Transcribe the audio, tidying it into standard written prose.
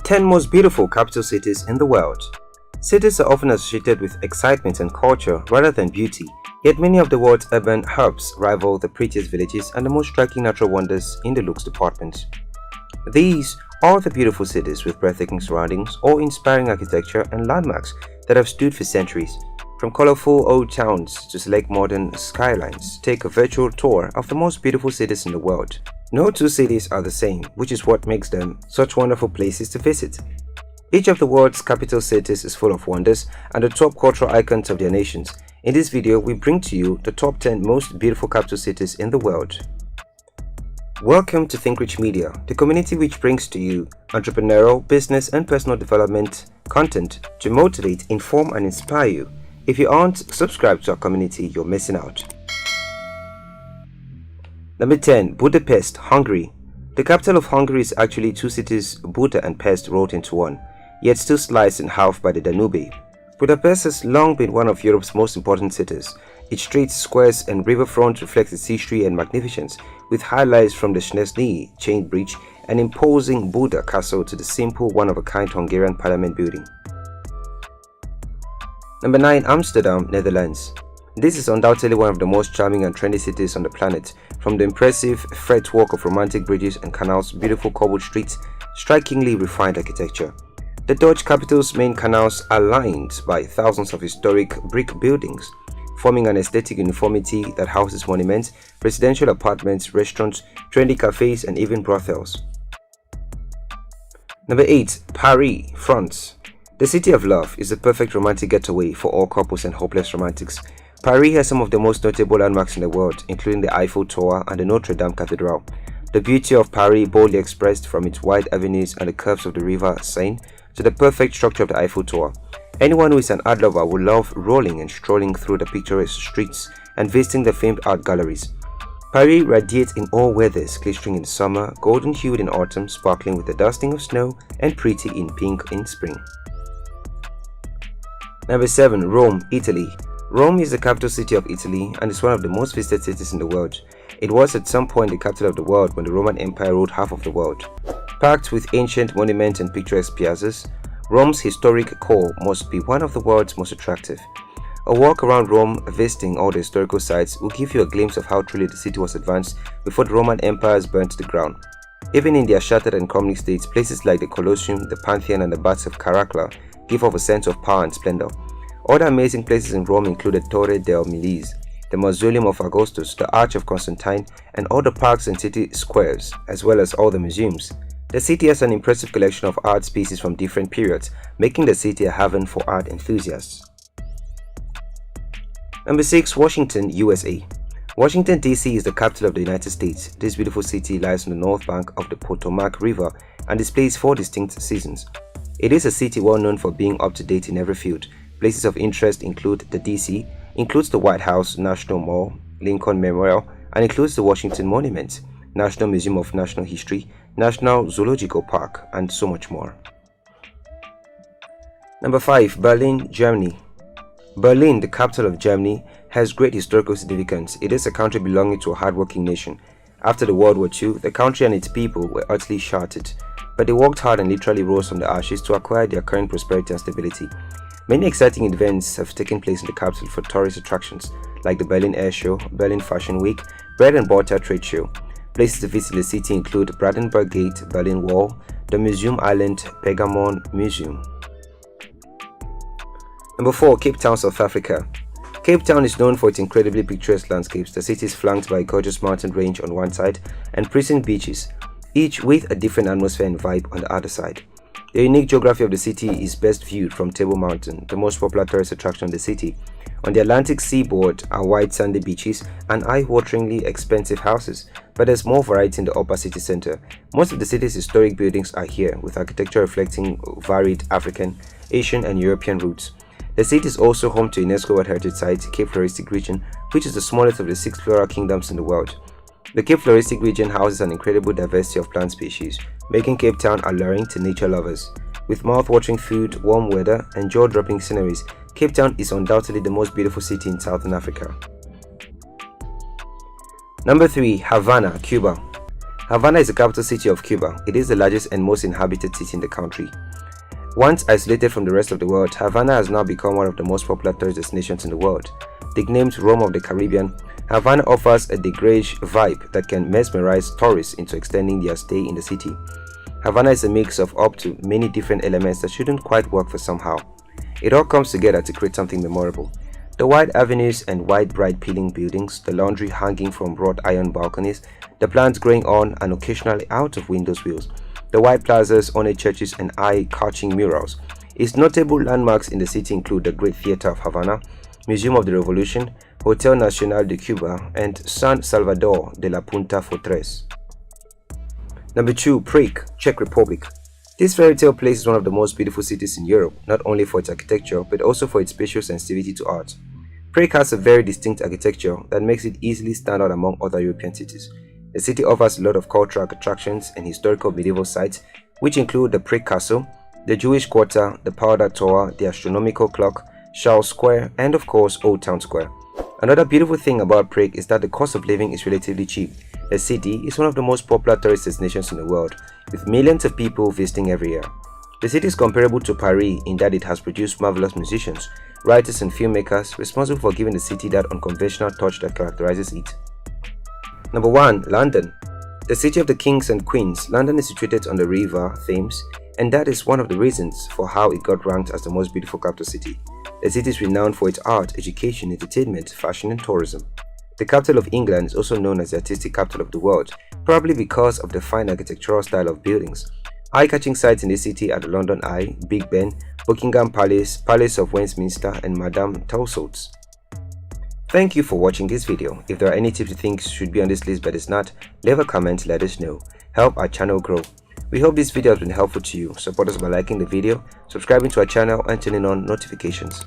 10 most beautiful capital cities in the world. Cities are often associated with excitement and culture rather than beauty, yet many of the world's urban hubs rival the prettiest villages and the most striking natural wonders in the looks department. These are the beautiful cities with breathtaking surroundings or inspiring architecture and landmarks that have stood for centuries. From colorful old towns to select modern skylines, take a virtual tour of the most beautiful cities in the world. No two cities are the same, which is what makes them such wonderful places to visit. Each of the world's capital cities is full of wonders and the top cultural icons of their nations. In this video, we bring to you the top 10 most beautiful capital cities in the world. Welcome to Think Rich Media, the community which brings to you entrepreneurial, business and personal development content to motivate, inform and inspire you. If you aren't subscribed to our community, you're missing out. Number 10. Budapest, Hungary. The capital of Hungary is actually two cities, Buda and Pest, rolled into one, yet still sliced in half by the Danube. Budapest has long been one of Europe's most important cities. Its streets, squares and riverfront reflect its history and magnificence, with highlights from the Széchenyi Chain Bridge and imposing Buda Castle to the simple, one-of-a-kind Hungarian parliament building. Number 9. Amsterdam, Netherlands. This is undoubtedly one of the most charming and trendy cities on the planet, from the impressive fretwork of romantic bridges and canals to beautiful cobbled streets, strikingly refined architecture. The Dutch capital's main canals are lined by thousands of historic brick buildings, forming an aesthetic uniformity that houses monuments, residential apartments, restaurants, trendy cafes and even brothels. Number 8. Paris, France. The city of love is the perfect romantic getaway for all couples and hopeless romantics. Paris has some of the most notable landmarks in the world, including the Eiffel Tower and the Notre Dame Cathedral. The beauty of Paris boldly expressed from its wide avenues and the curves of the river Seine to the perfect structure of the Eiffel Tower. Anyone who is an art lover will love rolling and strolling through the picturesque streets and visiting the famed art galleries. Paris radiates in all weathers, glittering in summer, golden hued in autumn, sparkling with the dusting of snow, and pretty in pink in spring. Number 7. Rome, Italy. Rome is the capital city of Italy and is one of the most visited cities in the world. It was at some point the capital of the world when the Roman Empire ruled half of the world. Packed with ancient monuments and picturesque piazzas, Rome's historic core must be one of the world's most attractive. A walk around Rome visiting all the historical sites will give you a glimpse of how truly the city was advanced before the Roman empires burned to the ground. Even in their shattered and crumbling states, places like the Colosseum, the Pantheon and the Baths of Caracalla give off a sense of power and splendor. Other amazing places in Rome included Torre del Milese, the Mausoleum of Augustus, the Arch of Constantine, and all the parks and city squares, as well as all the museums. The city has an impressive collection of art pieces from different periods, making the city a haven for art enthusiasts. Number 6. Washington, USA. Washington, D.C. is the capital of the United States. This beautiful city lies on the north bank of the Potomac River and displays 4 distinct seasons. It is a city well known for being up to date in every field. Places of interest include the D.C., includes the White House, National Mall, Lincoln Memorial, and includes the Washington Monument, National Museum of National History, National Zoological Park, and so much more. Number 5. Berlin, Germany. Berlin, the capital of Germany, has great historical significance. It is a country belonging to a hardworking nation. After the World War II, the country and its people were utterly shattered, but they worked hard and literally rose from the ashes to acquire their current prosperity and stability. Many exciting events have taken place in the capital for tourist attractions like the Berlin Air Show, Berlin Fashion Week, Bread and Butter Trade Show. Places to visit in the city include Brandenburg Gate, Berlin Wall, the Museum Island Pergamon Museum. Number 4. Cape Town, South Africa. Cape Town is known for its incredibly picturesque landscapes. The city is flanked by a gorgeous mountain range on one side and pristine beaches, each with a different atmosphere and vibe on the other side. The unique geography of the city is best viewed from Table Mountain, the most popular tourist attraction in the city. On the Atlantic seaboard are wide sandy beaches and eye-wateringly expensive houses, but there's more variety in the upper city center. Most of the city's historic buildings are here, with architecture reflecting varied African, Asian and European roots. The city is also home to UNESCO World Heritage Site, Cape Floristic region, which is the smallest of the 6 floral kingdoms in the world. The Cape Floristic region houses an incredible diversity of plant species, making Cape Town alluring to nature lovers. With mouth-watering food, warm weather, and jaw-dropping sceneries, Cape Town is undoubtedly the most beautiful city in Southern Africa. Number 3. Havana, Cuba. Havana is the capital city of Cuba. It is the largest and most inhabited city in the country. Once isolated from the rest of the world, Havana has now become one of the most popular tourist destinations in the world. Nicknamed Rome of the Caribbean, Havana offers a degage vibe that can mesmerize tourists into extending their stay in the city. Havana is a mix of up to many different elements that shouldn't quite work for somehow. It all comes together to create something memorable. The wide avenues and wide bright peeling buildings, the laundry hanging from wrought iron balconies, the plants growing on and occasionally out of windows wheels, the white plazas, ornate churches and eye-catching murals. Its notable landmarks in the city include the Great Theatre of Havana, Museum of the Revolution, Hotel Nacional de Cuba, and San Salvador de la Punta Fortress. Number 2. Prague, Czech Republic. This fairy tale place is one of the most beautiful cities in Europe, not only for its architecture but also for its spatial sensitivity to art. Prague has a very distinct architecture that makes it easily stand out among other European cities. The city offers a lot of cultural attractions and historical medieval sites, which include the Prague Castle, the Jewish Quarter, the Powder Tower, the Astronomical Clock, Charles Square, and of course Old Town Square. Another beautiful thing about Prague is that the cost of living is relatively cheap. The city is one of the most popular tourist destinations in the world, with millions of people visiting every year. The city is comparable to Paris in that it has produced marvelous musicians, writers and filmmakers responsible for giving the city that unconventional touch that characterizes it. Number 1. London. The city of the kings and queens, London is situated on the river Thames, and that is one of the reasons for how it got ranked as the most beautiful capital city. The city is renowned for its art, education, entertainment, fashion and tourism. The capital of England is also known as the artistic capital of the world, probably because of the fine architectural style of buildings. Eye-catching sites in the city are the London Eye, Big Ben, Buckingham Palace, Palace of Westminster and Madame Tussauds. Thank you for watching this video. If there are any tips you think should be on this list but is not, leave a comment, let us know. Help our channel grow. We hope this video has been helpful to you. Support us by liking the video, subscribing to our channel and turning on notifications.